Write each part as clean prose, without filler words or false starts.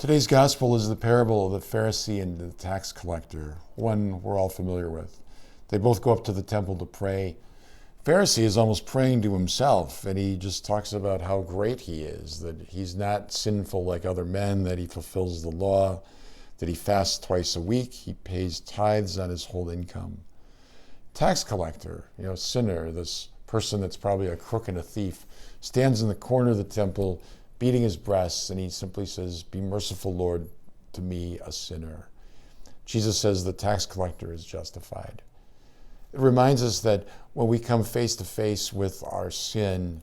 Today's gospel is the parable of the Pharisee and the tax collector, one we're all familiar with. They both go up to the temple to pray. Pharisee is almost praying to himself, and he just talks about how great he is, that he's not sinful like other men, that he fulfills the law, that he fasts twice a week, he pays tithes on his whole income. Tax collector, sinner, this person that's probably a crook and a thief, stands in the corner of the temple, beating his breast, and he simply says, "Be merciful, Lord, to me, a sinner." Jesus says the tax collector is justified. It reminds us that when we come face to face with our sin,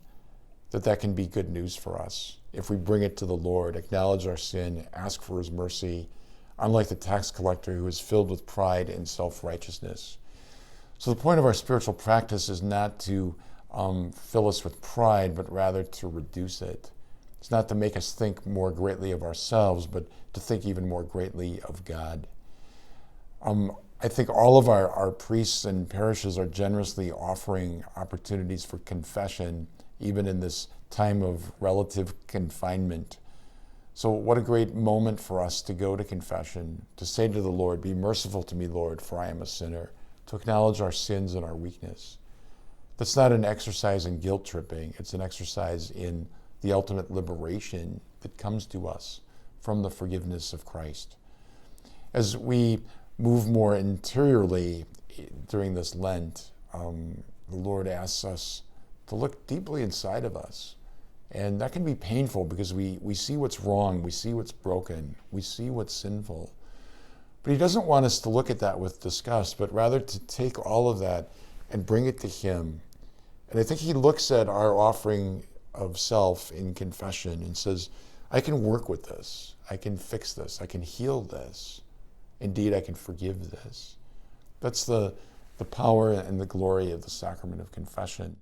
that can be good news for us. If we bring it to the Lord, acknowledge our sin, ask for his mercy, unlike the tax collector who is filled with pride and self-righteousness. So the point of our spiritual practice is not to fill us with pride, but rather to reduce it. It's not to make us think more greatly of ourselves, but to think even more greatly of God. I think all of our priests and parishes are generously offering opportunities for confession, even in this time of relative confinement. So what a great moment for us to go to confession, to say to the Lord, "Be merciful to me, Lord, for I am a sinner," to acknowledge our sins and our weakness. That's not an exercise in guilt tripping. It's an exercise in the ultimate liberation that comes to us from the forgiveness of Christ. As we move more interiorly during this Lent, the Lord asks us to look deeply inside of us. And that can be painful because we see what's wrong, we see what's broken, we see what's sinful. But he doesn't want us to look at that with disgust, but rather to take all of that and bring it to him. And I think he looks at our offering of self in confession and says, "I can work with this. I can fix this. I can heal this. Indeed, I can forgive this." That's the power and the glory of the sacrament of confession.